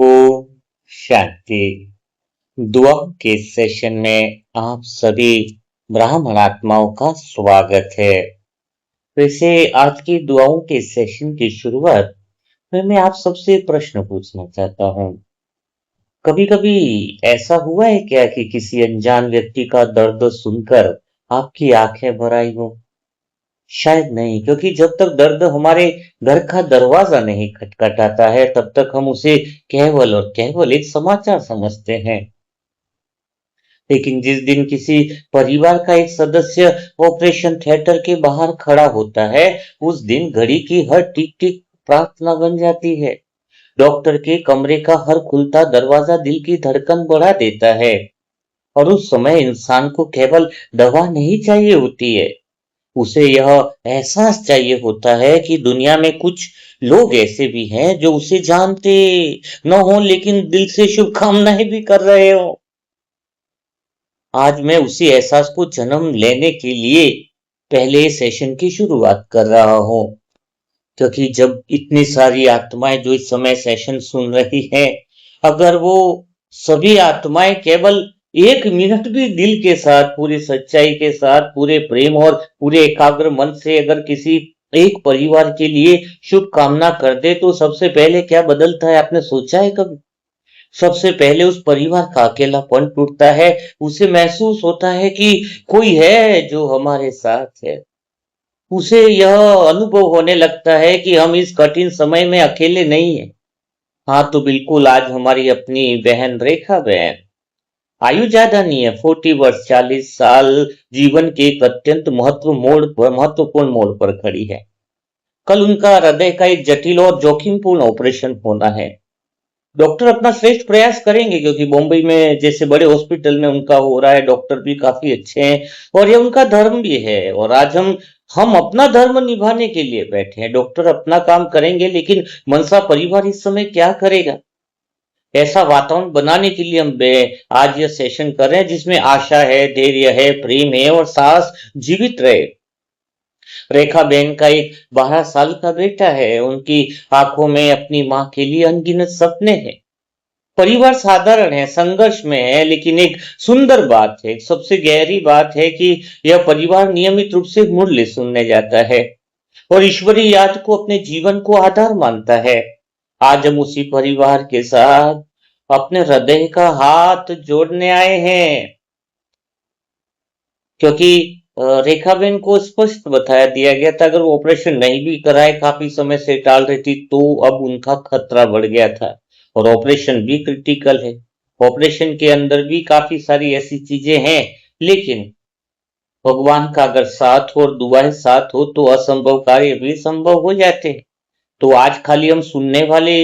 ओम शांति। दुआ के सेशन में आप सभी ब्राह्मण आत्माओं का स्वागत है। वैसे आज की दुआओं के सेशन की शुरुआत में मैं आप सबसे प्रश्न पूछना चाहता हूँ। कभी कभी ऐसा हुआ है क्या कि किसी अनजान व्यक्ति का दर्द सुनकर आपकी आंखें भर आई हो? शायद नहीं, क्योंकि जब तक दर्द हमारे घर का दरवाजा नहीं खटखटाता है तब तक हम उसे केवल और केवल एक समाचार समझते हैं। लेकिन जिस दिन किसी परिवार का एक सदस्य ऑपरेशन थिएटर के बाहर खड़ा होता है, उस दिन घड़ी की हर टिक टिक प्रार्थना बन जाती है। डॉक्टर के कमरे का हर खुलता दरवाजा दिल की धड़कन बढ़ा देता है। और उस समय इंसान को केवल दवा नहीं चाहिए होती है, उसे यह एहसास चाहिए होता है कि दुनिया में कुछ लोग ऐसे भी हैं जो उसे जानते न हो लेकिन दिल से शुभकामनाएं भी कर रहे हो। आज मैं उसी एहसास को जन्म लेने के लिए पहले सेशन की शुरुआत कर रहा हूँ, क्योंकि जब इतनी सारी आत्माएं जो इस समय सेशन सुन रही हैं, अगर वो सभी आत्माएं केवल 1 मिनट भी दिल के साथ, पूरी सच्चाई के साथ, पूरे प्रेम और पूरे एकाग्र मन से अगर किसी एक परिवार के लिए शुभकामना कर दे तो सबसे पहले क्या बदलता है, आपने सोचा है कभी? सबसे पहले उस परिवार का अकेलापन टूटता है। उसे महसूस होता है कि कोई है जो हमारे साथ है। उसे यह अनुभव होने लगता है कि हम इस कठिन समय में अकेले नहीं हैं। हाँ, तो बिल्कुल आज हमारी अपनी बहन रेखा बहन, आयु ज्यादा नहीं है, 40 वर्ष, 40 साल, जीवन के एक अत्यंत महत्वपूर्ण मोड़ पर खड़ी है। कल उनका हृदय का एक जटिल और जोखिमपूर्ण ऑपरेशन होना है। डॉक्टर अपना श्रेष्ठ प्रयास करेंगे, क्योंकि बॉम्बे में जैसे बड़े हॉस्पिटल में उनका हो रहा है, डॉक्टर भी काफी अच्छे हैं और ये उनका धर्म भी है। और आज हम अपना धर्म निभाने के लिए बैठे हैं। डॉक्टर अपना काम करेंगे, लेकिन मनसा परिवार इस समय क्या करेगा? ऐसा वातावरण बनाने के लिए हम आज यह सेशन कर रहे हैं जिसमें आशा है, धैर्य है, प्रेम है और साहस जीवित रहे। रेखा बहन का एक 12 साल का बेटा है। उनकी आंखों में अपनी मां के लिए अनगिनत सपने हैं। परिवार साधारण है, संघर्ष में है, लेकिन एक सुंदर बात है, सबसे गहरी बात है कि यह परिवार नियमित रूप से मूल्य सुनने जाता है और ईश्वरीय याद को अपने जीवन को आधार मानता है। आज हम उसी परिवार के साथ अपने हृदय का हाथ जोड़ने आए हैं, क्योंकि रेखाबेन को स्पष्ट बताया दिया गया था अगर वो ऑपरेशन नहीं भी कराए, काफी समय से टाल रही थी, तो अब उनका खतरा बढ़ गया था और ऑपरेशन भी क्रिटिकल है। ऑपरेशन के अंदर भी काफी सारी ऐसी चीजें हैं, लेकिन भगवान का अगर साथ हो और दुआएं साथ हो तो असंभव कार्य भी संभव हो जाते हैं। तो आज खाली हम सुनने वाले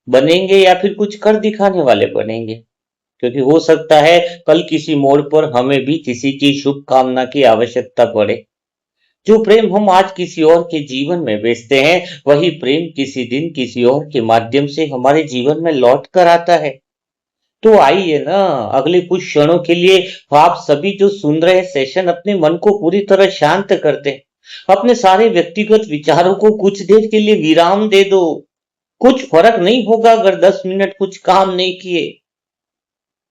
बनेंगे या फिर कुछ कर दिखाने वाले बनेंगे? क्योंकि हो सकता है कल किसी मोड़ पर हमें भी किसी की शुभकामना की आवश्यकता पड़े। जो प्रेम हम आज किसी और के जीवन में बेचते हैं, वही प्रेम किसी दिन किसी और के माध्यम से हमारे जीवन में लौट कर आता है। तो आइए ना, अगले कुछ क्षणों के लिए आप सभी जो सुन रहे सेशन अपने मन को पूरी तरह शांत कर दें। अपने सारे व्यक्तिगत विचारों को कुछ देर के लिए विराम दे दो। कुछ फर्क नहीं होगा अगर 10 मिनट कुछ काम नहीं किए।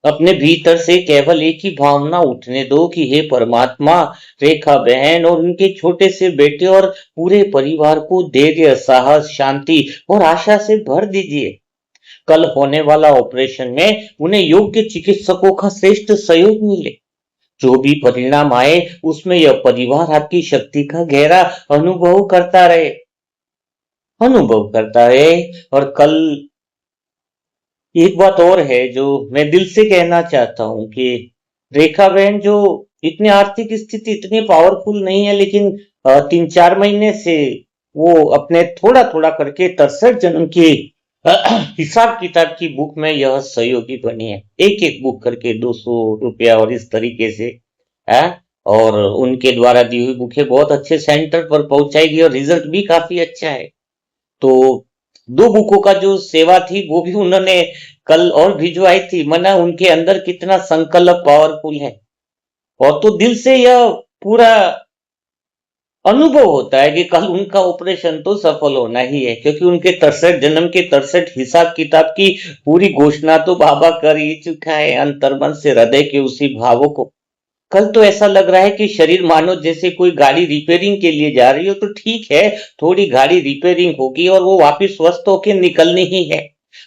अपने भीतर से केवल एक ही भावना उठने दो कि हे परमात्मा, रेखा बहन और उनके छोटे से बेटे और पूरे परिवार को धैर्य, साहस, शांति और आशा से भर दीजिए। कल होने वाला ऑपरेशन में उन्हें योग्य चिकित्सकों का श्रेष्ठ सहयोग मिले। जो भी परिणाम आए उसमें यह परिवार आपकी शक्ति का गहरा अनुभव करता रहे। और कल एक बात और है जो मैं दिल से कहना चाहता हूं कि रेखा बहन जो इतनी आर्थिक स्थिति इतनी पावरफुल नहीं है, लेकिन 3-4 महीने से वो अपने थोड़ा थोड़ा करके 63 जन्म के हिसाब किताब की बुक में यह सहयोगी बनी है, एक एक बुक करके 200 रुपया और इस तरीके से है। और उनके द्वारा दी हुई बुकें बहुत अच्छे सेंटर पर पहुंचाएगी और रिजल्ट भी काफी अच्छा है। तो 2 बुकों का जो सेवा थी वो भी उन्होंने कल और भिजवाई थी। मना उनके अंदर कितना संकल्प पावरफुल है। और तो दिल से यह पूरा अनुभव होता है कि कल उनका ऑपरेशन तो सफल होना ही है, क्योंकि उनके 63 जन्म के 63 हिसाब किताब की पूरी घोषणा तो बाबा कर ही चुका है अंतर्मन से हृदय के उसी भावों को। कल तो ऐसा लग रहा है कि शरीर मानो जैसे कोई गाड़ी रिपेयरिंग के लिए जा रही हो, तो ठीक है, थोड़ी गाड़ी रिपेयरिंग होगी और वो वापस स्वस्थ होके निकलनी ही है।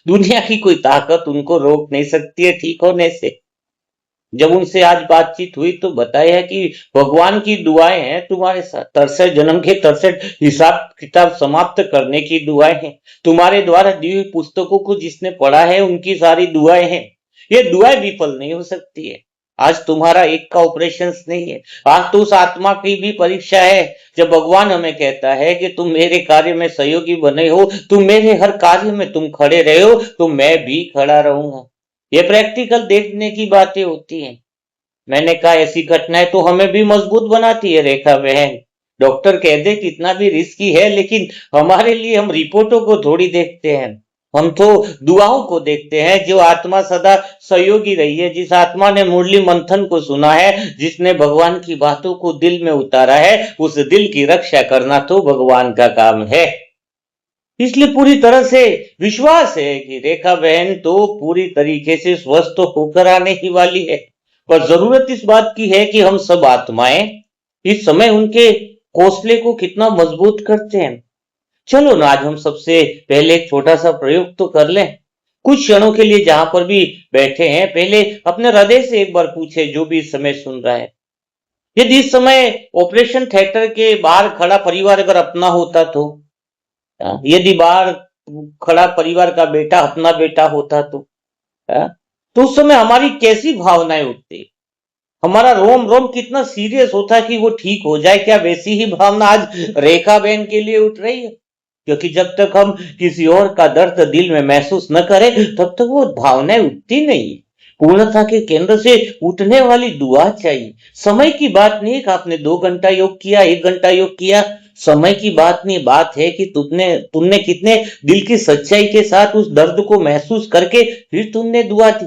दुनिया की कोई ताकत उनको रोक नहीं सकती है ठीक होने से। जब उनसे आज बातचीत हुई तो बताया कि भगवान की दुआएं हैं तुम्हारे साथ, 63 जन्म के 63 हिसाब किताब समाप्त करने की दुआएं हैं। तुम्हारे द्वारा दी हुई पुस्तकों को जिसने पढ़ा है उनकी सारी दुआएं हैं। ये दुआएं विफल नहीं हो सकती है। आज तुम्हारा एक का ऑपरेशन नहीं है, आज तो उस आत्मा की भी परीक्षा है। जब भगवान हमें कहता है कि तुम मेरे कार्य में सहयोगी बने हो, तुम मेरे हर कार्य में तुम खड़े रहे हो, तो मैं भी खड़ा रहूंगा। ये प्रैक्टिकल देखने की बातें होती हैं। मैंने कहा ऐसी घटनाएं तो हमें भी मजबूत बनाती है रेखा बहन। डॉक्टर कह दे कितना भी रिस्की है, लेकिन हमारे लिए हम रिपोर्टों को थोड़ी देखते हैं, हम तो दुआओं को देखते हैं। जो आत्मा सदा सहयोगी रही है, जिस आत्मा ने मुरली मंथन को सुना है, जिसने भगवान की बातों को दिल में उतारा है, उस दिल की रक्षा करना तो भगवान का काम है। इसलिए पूरी तरह से विश्वास है कि रेखा बहन तो पूरी तरीके से स्वस्थ होकर आने ही वाली है। पर जरूरत इस बात की है कि हम सब आत्माएं इस समय उनके हौसले को कितना मजबूत करते हैं। चलो ना, आज हम सबसे पहले एक छोटा सा प्रयोग तो कर लें। कुछ क्षणों के लिए जहां पर भी बैठे हैं, पहले अपने हृदय से एक बार पूछे, जो भी इस समय सुन रहा है, यदि इस समय ऑपरेशन थिएटर के बाहर खड़ा परिवार अगर अपना होता तो, यदि बाहर खड़ा परिवार का बेटा अपना बेटा होता तो उस समय हमारी कैसी भावनाएं उठती, हमारा रोम रोम कितना सीरियस होता कि वो ठीक हो जाए। क्या वैसी ही भावना आज रेखा बहन के लिए उठ रही है? क्योंकि जब तक हम किसी और का दर्द दिल में महसूस न करें, तब तक वो भावनाएं उठती नहीं। पूर्णता के केंद्र से उठने वाली दुआ चाहिए। समय की बात नहीं कि आपने 2 घंटा योग किया, 1 घंटा योग किया, समय की बात नहीं। बात है कि तुमने तुमने कितने दिल की सच्चाई के साथ उस दर्द को महसूस करके फिर तुमने दुआ दी।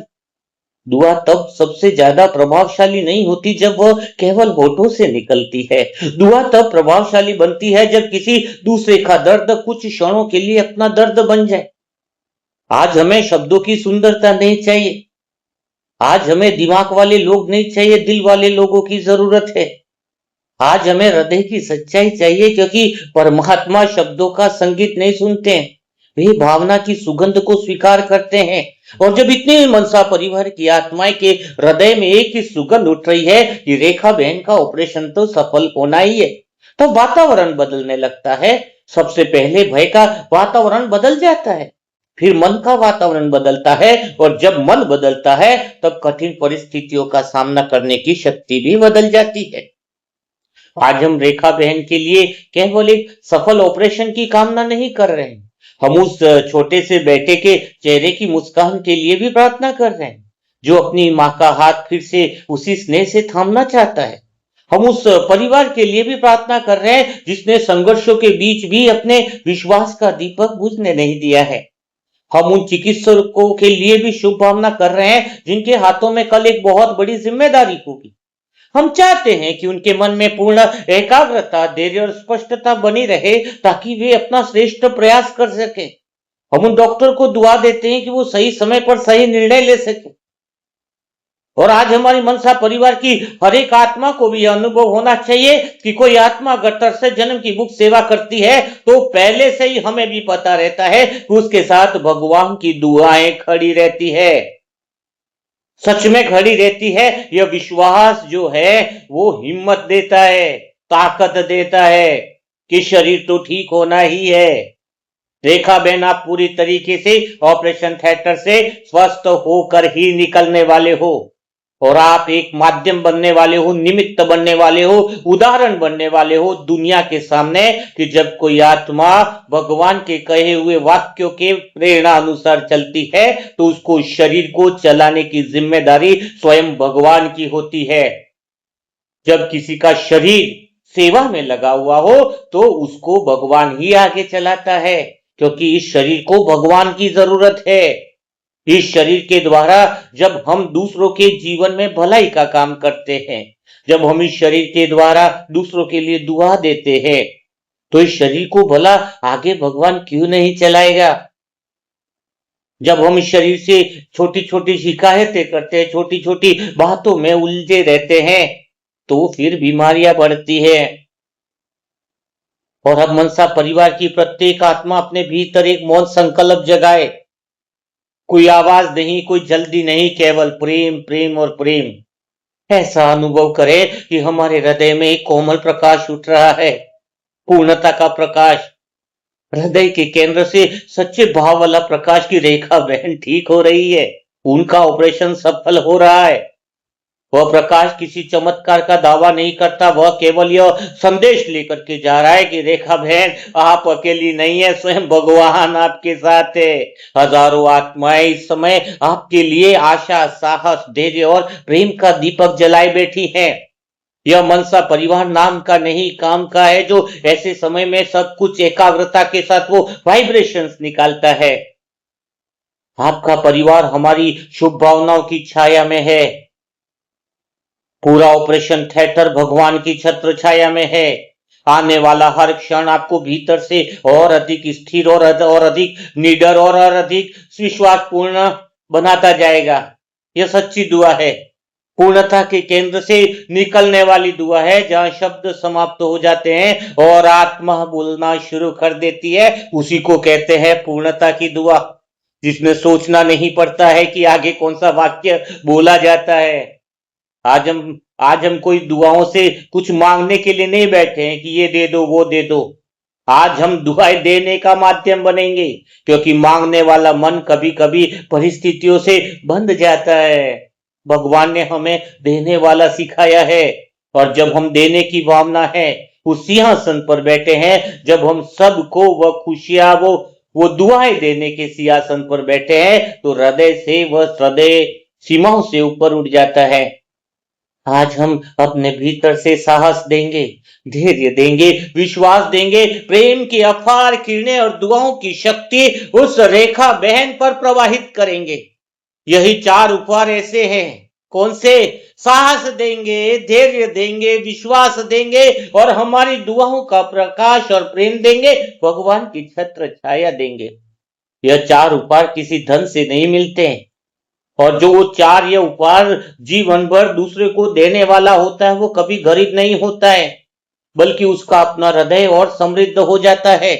दुआ तब सबसे ज्यादा प्रभावशाली नहीं होती जब वह केवल होठों से निकलती है। दुआ तब प्रभावशाली बनती है जब किसी दूसरे का दर्द कुछ क्षणों के लिए अपना दर्द बन जाए। आज हमें शब्दों की सुंदरता नहीं चाहिए, आज हमें दिमाग वाले लोग नहीं चाहिए, दिल वाले लोगों की जरूरत है। आज हमें हृदय की सच्चाई चाहिए, क्योंकि परमात्मा शब्दों का संगीत नहीं सुनते हैं, वे भावना की सुगंध को स्वीकार करते हैं। और जब इतने मनसा परिवार की आत्माएं के हृदय में एक ही सुगंध उठ रही है कि रेखा बहन का ऑपरेशन तो सफल होना ही है, तो वातावरण बदलने लगता है। सबसे पहले भय का वातावरण बदल जाता है, फिर मन का वातावरण बदलता है, और जब मन बदलता है तब कठिन परिस्थितियों का सामना करने की शक्ति भी बदल जाती है। आज हम रेखा बहन के लिए केवल एक सफल ऑपरेशन की कामना नहीं कर रहे हैं, हम उस छोटे से बेटे के चेहरे की मुस्कान के लिए भी प्रार्थना कर रहे हैं, जो अपनी माँ का हाथ फिर से उसी स्नेह से थामना चाहता है। हम उस परिवार के लिए भी प्रार्थना कर रहे हैं जिसने संघर्षों के बीच भी अपने विश्वास का दीपक बुझने नहीं दिया है। हम उन चिकित्सकों के लिए भी शुभ भावना कर रहे हैं जिनके हाथों में कल एक बहुत बड़ी जिम्मेदारी होगी। हम चाहते हैं कि उनके मन में पूर्ण एकाग्रता, धैर्य और स्पष्टता बनी रहे, ताकि वे अपना श्रेष्ठ प्रयास कर सके। हम उन डॉक्टर को दुआ देते हैं कि वो सही समय पर सही निर्णय ले सके। और आज हमारी मनसा परिवार की हर एक आत्मा को भी यह अनुभव होना चाहिए कि कोई आत्मा अगर 63 जन्म की मुक्त सेवा करती है, तो पहले से ही हमें भी पता रहता है कि उसके साथ भगवान की दुआएं खड़ी रहती है, सच में खड़ी रहती है। यह विश्वास जो है वो हिम्मत देता है, ताकत देता है कि शरीर तो ठीक होना ही है। रेखा बहन, आप पूरी तरीके से ऑपरेशन थिएटर से स्वस्थ होकर ही निकलने वाले हो, और आप एक माध्यम बनने वाले हो, निमित्त बनने वाले हो, उदाहरण बनने वाले हो दुनिया के सामने, कि जब कोई आत्मा भगवान के कहे हुए वाक्यों के प्रेरणा अनुसार चलती है, तो उसको शरीर को चलाने की जिम्मेदारी स्वयं भगवान की होती है। जब किसी का शरीर सेवा में लगा हुआ हो, तो उसको भगवान ही आगे चलाता है, क्योंकि इस शरीर को भगवान की जरूरत है। इस शरीर के द्वारा जब हम दूसरों के जीवन में भलाई का काम करते हैं, जब हम इस शरीर के द्वारा दूसरों के लिए दुआ देते हैं, तो इस शरीर को भला आगे भगवान क्यों नहीं चलाएगा? जब हम इस शरीर से छोटी छोटी शिकायतें करते हैं, छोटी छोटी बातों में उलझे रहते हैं, तो फिर बीमारियां बढ़ती है। और अब मनसा परिवार की प्रत्येक आत्मा अपने भीतर एक मौन संकल्प जगाए। कोई आवाज नहीं, कोई जल्दी नहीं, केवल प्रेम, प्रेम और प्रेम। ऐसा अनुभव करे कि हमारे हृदय में एक कोमल प्रकाश उठ रहा है, पूर्णता का प्रकाश। हृदय के केंद्र से सच्चे भाव वाला प्रकाश की रेखा बहन ठीक हो रही है, उनका ऑपरेशन सफल हो रहा है। वह प्रकाश किसी चमत्कार का दावा नहीं करता, वह केवल यह संदेश लेकर के जा रहा है कि रेखा बहन आप अकेली नहीं है, स्वयं भगवान आपके साथ है। हजारों आत्माएं इस समय आपके लिए आशा, साहस, धैर्य और प्रेम का दीपक जलाए बैठी हैं। यह मनसा परिवार नाम का नहीं, काम का है, जो ऐसे समय में सब कुछ एकाग्रता के साथ वो वाइब्रेशंस निकालता है। आपका परिवार हमारी शुभ भावनाओं की छाया में है। पूरा ऑपरेशन थिएटर भगवान की छत्र छाया में है। आने वाला हर क्षण आपको भीतर से और अधिक स्थिर और अधिक निडर और अधिक विश्वासपूर्ण बनाता जाएगा। यह सच्ची दुआ है, पूर्णता के केंद्र से निकलने वाली दुआ है, जहां शब्द समाप्त हो जाते हैं और आत्मा बोलना शुरू कर देती है। उसी को कहते हैं पूर्णता की दुआ, जिसमें सोचना नहीं पड़ता है कि आगे कौन सा वाक्य बोला जाता है। आज हम कोई दुआओं से कुछ मांगने के लिए नहीं बैठे हैं कि ये दे दो, वो दे दो। आज हम दुआएं देने का माध्यम बनेंगे, क्योंकि मांगने वाला मन कभी कभी परिस्थितियों से बंध जाता है। भगवान ने हमें देने वाला सिखाया है, और जब हम देने की भावना है, उस सिंहासन पर बैठे हैं, जब हम सबको वह खुशियां, वो दुआएं देने के सिंहासन पर बैठे हैं, तो हृदय से वह हृदय सीमाओं से ऊपर उठ जाता है। आज हम अपने भीतर से साहस देंगे, धैर्य देंगे, विश्वास देंगे, प्रेम की अपार किरणें और दुआओं की शक्ति उस रेखा बहन पर प्रवाहित करेंगे। यही 4 उपहार ऐसे हैं। कौन से? साहस देंगे, धैर्य देंगे, विश्वास देंगे और हमारी दुआओं का प्रकाश और प्रेम देंगे, भगवान की छत्र छाया देंगे। यह 4 उपहार किसी धन से नहीं मिलते हैं, और जो वो 4 ये उपहार जीवन भर दूसरे को देने वाला होता है, वो कभी गरीब नहीं होता है, बल्कि उसका अपना हृदय और समृद्ध हो जाता है।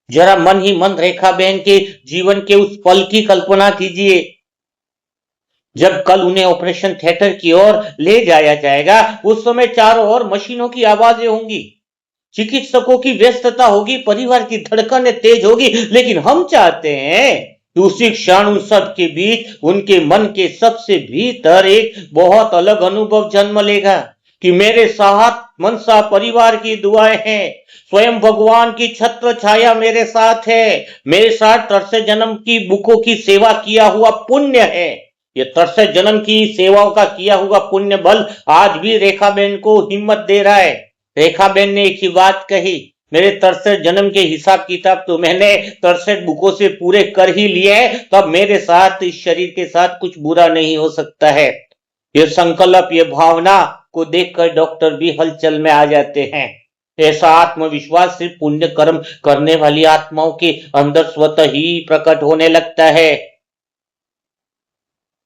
जरा मन ही मन रेखा बहन के जीवन के उस पल की कल्पना कीजिए, जब कल उन्हें ऑपरेशन थिएटर की ओर ले जाया जाएगा। उस समय चारों ओर मशीनों की आवाजें होंगी, चिकित्सकों की व्यस्तता होगी, परिवार की धड़कनें तेज होगी, लेकिन हम चाहते हैं कि उसी क्षण उन सब के बीच उनके मन के सबसे भीतर एक बहुत अलग अनुभव जन्म लेगा कि मेरे साथ मनसा परिवार की दुआएं हैं, स्वयं भगवान की छत्र छाया मेरे साथ है, मेरे साथ तरसे जन्म की बुकों की सेवा किया हुआ पुण्य है। ये तरसे जन्म की सेवाओं का किया हुआ पुण्य बल आज भी रेखा बहन को हिम्मत दे रहा है। रेखा बहन ने एक ही बात कही, मेरे 63 जन्म के हिसाब किताब तो मैंने 63 बुकों से पूरे कर ही लिए हैं, तब मेरे साथ, इस शरीर के साथ कुछ बुरा नहीं हो सकता है। ये संकल्प, ये भावना को देखकर डॉक्टर भी हलचल में आ जाते हैं। ऐसा आत्मविश्वास सिर्फ पुण्य कर्म करने वाली आत्माओं के अंदर स्वतः ही प्रकट होने लगता है।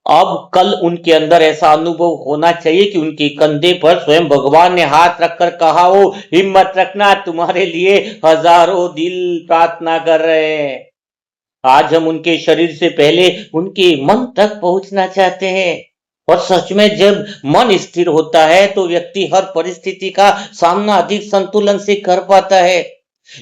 अब कल उनके अंदर ऐसा अनुभव होना चाहिए कि उनके कंधे पर स्वयं भगवान ने हाथ रखकर कहा हो, हिम्मत रखना, तुम्हारे लिए हजारों दिल प्रार्थना कर रहे हैं। आज हम उनके शरीर से पहले उनके मन तक पहुंचना चाहते हैं। और सच में जब मन स्थिर होता है तो व्यक्ति हर परिस्थिति का सामना अधिक संतुलन से कर पाता है।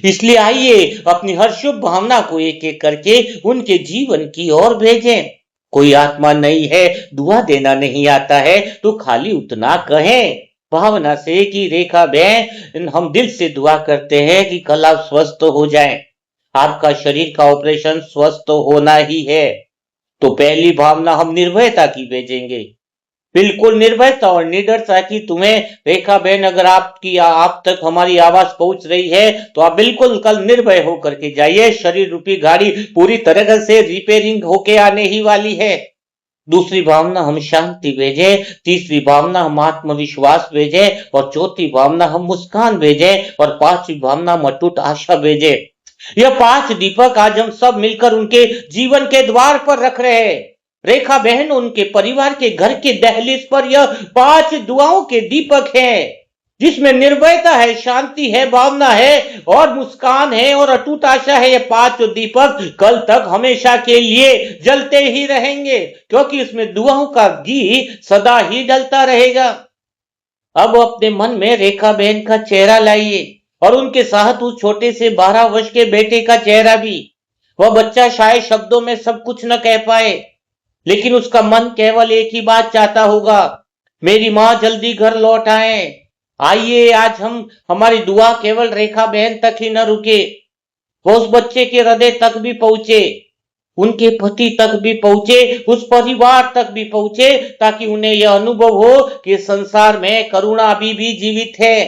इसलिए आइए अपनी हर शुभ भावना को एक एक करके उनके जीवन की ओर भेजें। कोई आत्मा नहीं है, दुआ देना नहीं आता है, तो खाली उतना कहें भावना से कि रेखा बहन, हम दिल से दुआ करते हैं कि कल आप स्वस्थ हो जाएं। आपका शरीर का ऑपरेशन स्वस्थ होना ही है। तो पहली भावना हम निर्भयता की भेजेंगे, बिल्कुल निर्भयता और निडरता की। तुम्हें रेखा बहन, अगर आप तक हमारी आवाज पहुंच रही है तो आप बिल्कुल कल निर्भय होकर के जाइए। शरीर रूपी गाड़ी पूरी तरह से रिपेयरिंग होके आने ही वाली है। दूसरी भावना हम शांति भेजे, तीसरी भावना हम आत्मविश्वास भेजे, और चौथी भावना हम मुस्कान भेजे, और पांचवी भावना हम अटूट आशा भेजे। यह 5 दीपक आज हम सब मिलकर उनके जीवन के द्वार पर रख रहे हैं। रेखा बहन उनके परिवार के घर के दहलीज पर यह 5 दुआओं के दीपक हैं, जिसमें निर्भयता है, शांति है, भावना है और मुस्कान है और अटूट आशा है। ये 5 दीपक कल तक हमेशा के लिए जलते ही रहेंगे, क्योंकि इसमें दुआओं का घी सदा ही जलता रहेगा। अब अपने मन में रेखा बहन का चेहरा लाइए और उनके साथ उस छोटे से 12 वर्ष के बेटे का चेहरा भी। वह बच्चा शायद शब्दों में सब कुछ न कह पाए, लेकिन उसका मन केवल एक ही बात चाहता होगा, मेरी माँ जल्दी घर लौट आए। आइए आज हम हमारी दुआ केवल रेखा बहन तक ही न रुके, वो उस बच्चे के हृदय तक भी पहुंचे, उनके पति तक भी पहुंचे, उस परिवार तक भी पहुंचे, ताकि उन्हें यह अनुभव हो कि संसार में करुणा अभी भी जीवित है,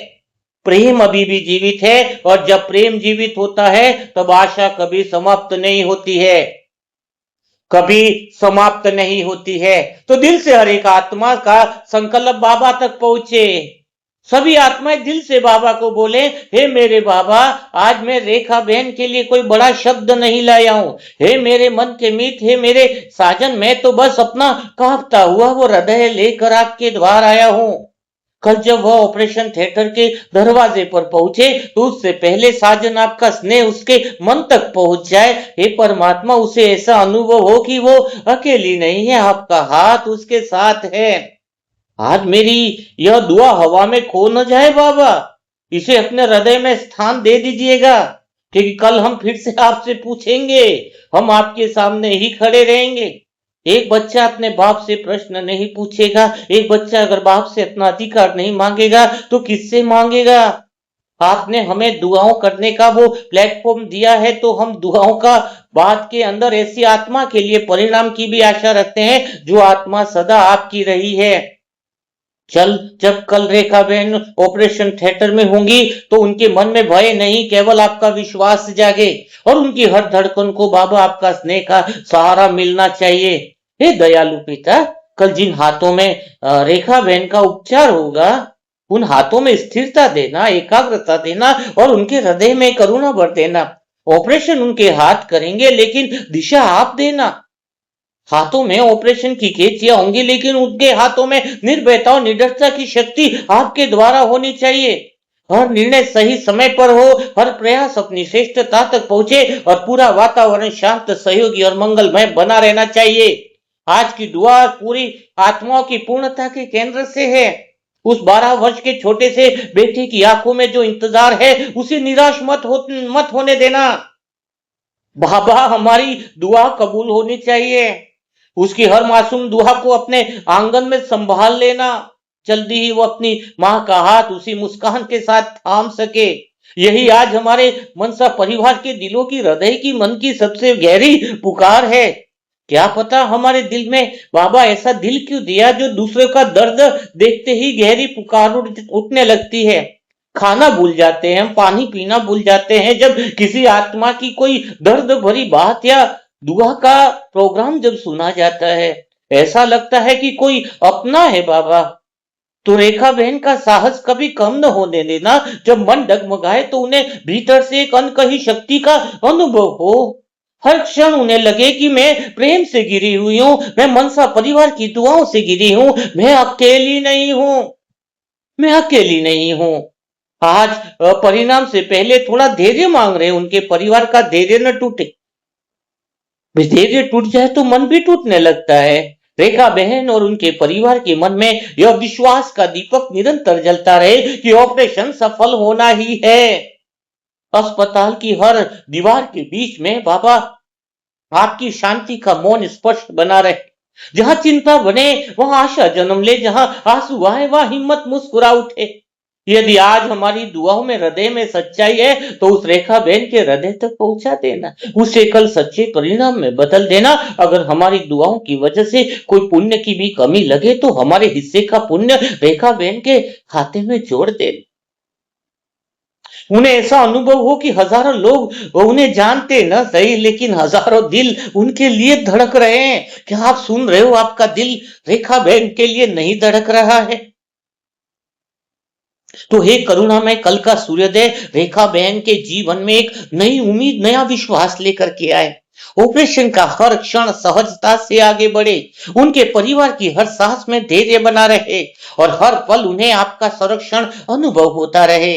प्रेम अभी भी जीवित है, और जब प्रेम जीवित होता है तब आशा कभी समाप्त नहीं होती है, कभी समाप्त नहीं होती है। तो दिल से हर एक आत्मा का संकल्प बाबा तक पहुंचे। सभी आत्माएं दिल से बाबा को बोले, हे मेरे बाबा, आज मैं रेखा बहन के लिए कोई बड़ा शब्द नहीं लाया हूं। हे मेरे मन के मीत, हे मेरे साजन, मैं तो बस अपना कांपता हुआ वो हृदय लेकर आपके द्वार आया हूं। कल जब वह ऑपरेशन थिएटर के दरवाजे पर पहुंचे तो उससे पहले साजन आपका स्नेह उसके मन तक पहुंच जाए। हे परमात्मा, उसे ऐसा अनुभव हो कि वो अकेली नहीं है, आपका हाथ उसके साथ है। आज मेरी यह दुआ हवा में खो न जाए बाबा, इसे अपने हृदय में स्थान दे दीजिएगा, क्योंकि कल हम फिर से आपसे पूछेंगे, हम आपके सामने ही खड़े रहेंगे। एक बच्चा अपने बाप से प्रश्न नहीं पूछेगा, एक बच्चा अगर बाप से अपना अधिकार नहीं मांगेगा तो किससे मांगेगा। आपने हमें दुआओं करने का वो प्लेटफॉर्म दिया है, तो हम दुआओं का बात के अंदर ऐसी आत्मा के लिए परिणाम की भी आशा रखते हैं जो आत्मा सदा आपकी रही है। जब कल रेखा बहन ऑपरेशन थिएटर में होंगी तो उनके मन में भय नहीं, केवल आपका विश्वास जागे, और उनकी हर धड़कन को बाबा आपका स्नेह का सहारा मिलना चाहिए। हे दयालु पिता, कल जिन हाथों में रेखा बहन का उपचार होगा, उन हाथों में स्थिरता देना, एकाग्रता देना और उनके हृदय में करुणा भर देना। ऑपरेशन उनके हाथ करेंगे, लेकिन दिशा आप देना। हाथों में ऑपरेशन की कैंचियां होंगी, लेकिन उनके हाथों में निर्भयता और निडरता की शक्ति आपके द्वारा होनी चाहिए। हर निर्णय सही समय पर हो, हर प्रयास अपनी श्रेष्ठता तक पहुंचे, और पूरा वातावरण शांत, सहयोगी और मंगलमय बना रहना चाहिए। आज की दुआ पूरी आत्माओं की पूर्णता के केंद्र से है। उस 12 वर्ष के छोटे से बेटे की आंखों में जो इंतजार है, उसे निराश मत होने देना। बाबा, हमारी दुआ कबूल होनी चाहिए। उसकी हर मासूम दुआ को अपने आंगन में संभाल लेना। जल्दी ही वो अपनी माँ का हाथ उसी मुस्कान के साथ थाम सके। यही आज हमारे मनसा परिवार के दिलों की, हृदय की, मन की सबसे गहरी पुकार है। क्या पता हमारे दिल में बाबा ऐसा दिल क्यों दिया जो दूसरे का दर्द देखते ही गहरी पुकार उठने लगती है। खाना भूल जाते हैं, पानी पीना भूल जाते हैं, जब किसी आत्मा की कोई दर्द भरी बात या दुआ का प्रोग्राम जब सुना जाता है, ऐसा लगता है कि कोई अपना है बाबा। तो रेखा बहन का साहस कभी कम न होने देना। जब मन डगमगाए तो उन्हें भीतर से एक अनकही शक्ति का अनुभव हो। हर क्षण उन्हें लगे कि मैं प्रेम से गिरी हुई हूं, मैं मनसा परिवार की दुआओं से गिरी हूं, मैं अकेली नहीं हूं, मैं अकेली नहीं हूं। आज परिणाम से पहले थोड़ा धैर्य मांग रहे, उनके परिवार का धैर्य न टूटे। धैर्य टूट जाए तो मन भी टूटने लगता है। रेखा बहन और उनके परिवार के मन में यह विश्वास का दीपक निरंतर जलता रहे कि ऑपरेशन सफल होना ही है। अस्पताल की हर दीवार के बीच में बाबा आपकी शांति का मौन स्पष्ट बना रहे। जहां चिंता बने वहां आशा जन्म ले, जहां आंसू आए वहां हिम्मत मुस्कुरा उठे। यदि आज हमारी दुआओं में हृदय में सच्चाई है तो उस रेखा बहन के हृदय तक पहुंचा देना, उसे कल सच्चे परिणाम में बदल देना। अगर हमारी दुआओं की वजह से कोई पुण्य की भी कमी लगे तो हमारे हिस्से का पुण्य रेखा बहन के खाते में जोड़ देना। उन्हें ऐसा अनुभव हो कि हजारों लोग उन्हें जानते न सही, लेकिन हजारों दिल उनके लिए धड़क रहे हैं। क्या आप सुन रहे हो? आपका दिल रेखा बहन के लिए नहीं धड़क रहा है? तो हे करुणा में कल का सूर्योदय रेखा बहन के जीवन में एक नई उम्मीद, नया विश्वास लेकर के आए। ऑपरेशन का हर क्षण सहजता से आगे बढ़े, उनके परिवार की हर सांस में धैर्य बना रहे और हर पल उन्हें आपका संरक्षण अनुभव होता रहे।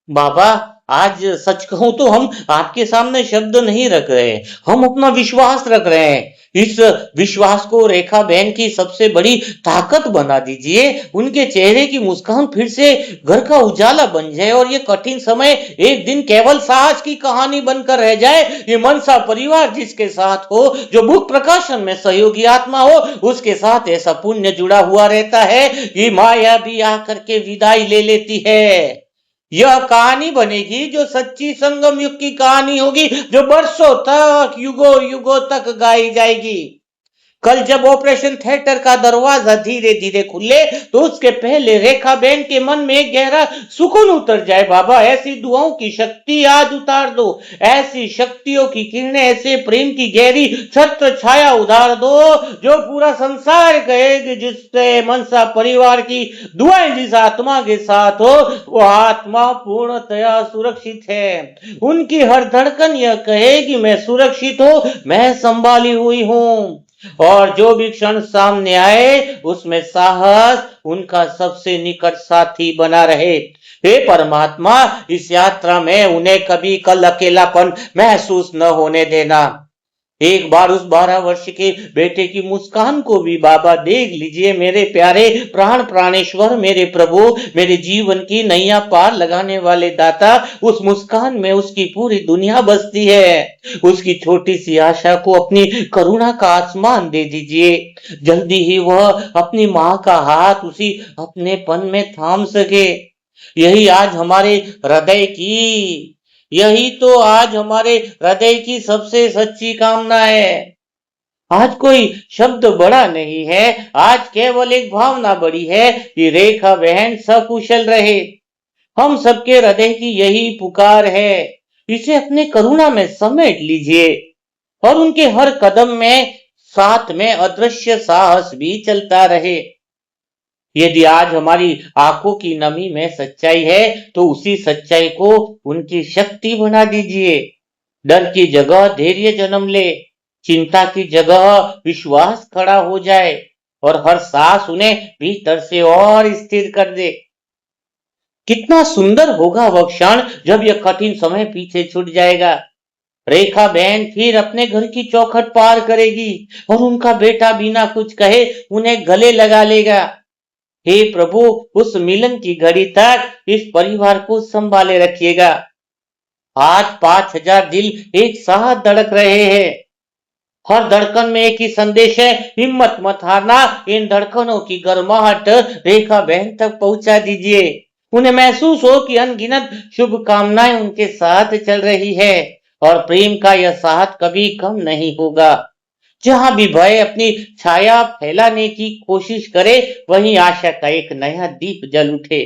बाबा, आज सच कहूं तो हम आपके सामने शब्द नहीं रख रहे, हम अपना विश्वास रख रहे हैं। इस विश्वास को रेखा बहन की सबसे बड़ी ताकत बना दीजिए। उनके चेहरे की मुस्कान फिर से घर का उजाला बन जाए और ये कठिन समय एक दिन केवल साहस की कहानी बनकर रह जाए। ये मनसा परिवार जिसके साथ हो, जो बुक प्रकाशन में सहयोगी आत्मा हो, उसके साथ ऐसा पुण्य जुड़ा हुआ रहता है कि माया भी आकर के विदाई ले लेती है। यह कहानी बनेगी जो सच्ची संगम युग की कहानी होगी, जो बरसों तक, युगों युगों तक गाई जाएगी। कल जब ऑपरेशन थिएटर का दरवाजा धीरे धीरे खुले, तो उसके पहले रेखा बहन के मन में एक गहरा सुकून उतर जाए। बाबा, ऐसी दुआओं की शक्ति आज उतार दो, ऐसी शक्तियों की किरणें, ऐसे प्रेम की गहरी छत्र छाया उतार दो, जो पूरा संसार कहेगी जिससे मनसा परिवार की दुआएं जिस आत्मा के साथ हो, वो आत्मा पूर्णतया सुरक्षित है। उनकी हर धड़कन यह कहेगी, मैं सुरक्षित हूं, मैं संभाली हुई हूं। और जो भी क्षण सामने आए, उसमें साहस उनका सबसे निकट साथी बना रहे। हे परमात्मा, इस यात्रा में उन्हें कभी कल अकेलापन महसूस न होने देना। एक बार उस 12 वर्ष के बेटे की मुस्कान को भी बाबा देख लीजिए। मेरे प्यारे प्राण प्राणेश्वर, मेरे प्रभु, मेरे जीवन की नैया पार लगाने वाले दाता, उस मुस्कान में उसकी पूरी दुनिया बसती है। उसकी छोटी सी आशा को अपनी करुणा का आसमान दे दीजिए। जल्दी ही वह अपनी माँ का हाथ उसी अपनेपन में थाम सके। यही आज हमारे हृदय की यही तो आज हमारे हृदय की सबसे सच्ची कामना है। आज कोई शब्द बड़ा नहीं है, आज केवल एक भावना बड़ी है कि रेखा बहन सकुशल रहे। हम सबके हृदय की यही पुकार है। इसे अपने करुणा में समेट लीजिए और उनके हर कदम में साथ में अदृश्य साहस भी चलता रहे। यदि आज हमारी आंखों की नमी में सच्चाई है, तो उसी सच्चाई को उनकी शक्ति बना दीजिए। डर की जगह धैर्य जन्म ले, चिंता की जगह विश्वास खड़ा हो जाए और हर सांस उन्हें भीतर से और स्थिर कर दे। कितना सुंदर होगा वह क्षण जब यह कठिन समय पीछे छूट जाएगा। रेखा बहन फिर अपने घर की चौखट पार करेगी और उनका बेटा बिना कुछ कहे उन्हें गले लगा लेगा। हे प्रभु, उस मिलन की घड़ी तक इस परिवार को संभाले रखिएगा। आज 5000 दिल एक साथ धड़क रहे हैं। हर धड़कन में एक ही संदेश है, हिम्मत मत हारना। इन धड़कनों की गर्माहट रेखा बहन तक पहुंचा दीजिए। उन्हें महसूस हो कि अनगिनत शुभकामनाएं उनके साथ चल रही है और प्रेम का यह साथ कभी कम नहीं होगा। जहां भी भय अपनी छाया फैलाने की कोशिश करे, वहीं आशा का एक नया दीप जल उठे।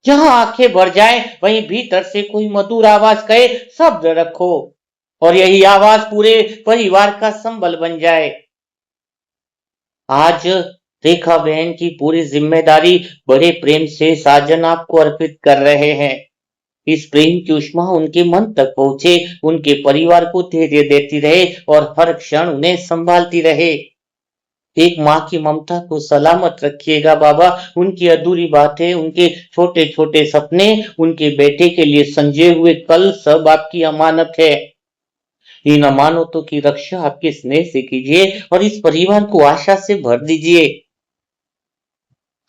जहां आंखें भर जाएं, वहीं भीतर से कोई मधुर आवाज कहे, शब्द रखो, और यही आवाज पूरे परिवार का संबल बन जाए। आज रेखा बहन की पूरी जिम्मेदारी बड़े प्रेम से साजन आपको अर्पित कर रहे हैं। इस प्रेम की उष्मा उनके मन तक पहुंचे, उनके परिवार को धैर्य देती रहे और हर क्षण उन्हें संभालती रहे। एक माँ की ममता को सलामत रखिएगा बाबा। उनकी अधूरी बातें, उनके छोटे छोटे सपने, उनके बेटे के लिए संजोए हुए कल, सब आपकी अमानत है। इन अमानतों की रक्षा आपके स्नेह से कीजिए और इस परिवार को आशा से भर दीजिए।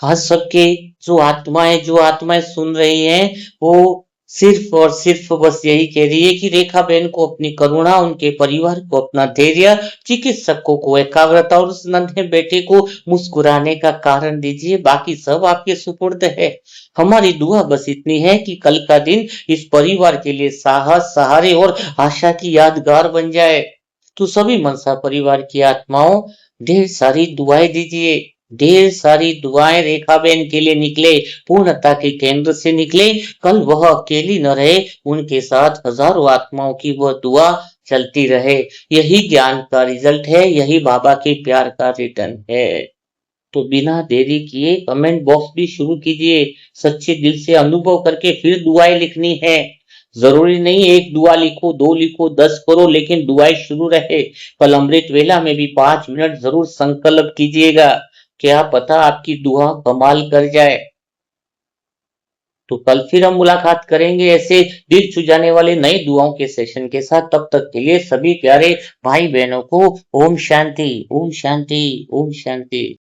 आज सबके जो आत्माएं सुन रही हैं, वो सिर्फ और सिर्फ बस यही कह रही है कि रेखा बहन को अपनी करुणा, उनके परिवार को अपना धैर्य, चिकित्सकों को एकाग्रता और उस नन्हे बेटे को मुस्कुराने का कारण दीजिए। बाकी सब आपके सुपुर्द है। हमारी दुआ बस इतनी है कि कल का दिन इस परिवार के लिए साहस, सहारे और आशा की यादगार बन जाए। तो सभी मनसा परिवार की आत्माओं ढेर सारी दुआएं दीजिए। ढेर सारी दुआएं रेखा बहन के लिए निकले, पूर्णता के केंद्र से निकले। कल वह अकेली न रहे, उनके साथ हजारों आत्माओं की वह दुआ चलती रहे। यही ज्ञान का रिजल्ट है, यही बाबा के प्यार का रिटर्न है। तो बिना देरी किए कमेंट बॉक्स भी शुरू कीजिए। सच्चे दिल से अनुभव करके फिर दुआएं लिखनी है। जरूरी नहीं एक दुआ लिखो, 2 लिखो, 10 करो, लेकिन दुआएं शुरू रहे। कल अमृत वेला में भी 5 मिनट जरूर संकल्प कीजिएगा। क्या पता आपकी दुआ कमाल कर जाए। तो कल फिर हम मुलाकात करेंगे ऐसे दिल छू जाने वाले नए दुआओं के सेशन के साथ। तब तक के लिए सभी प्यारे भाई बहनों को ओम शांति, ओम शांति, ओम शांति।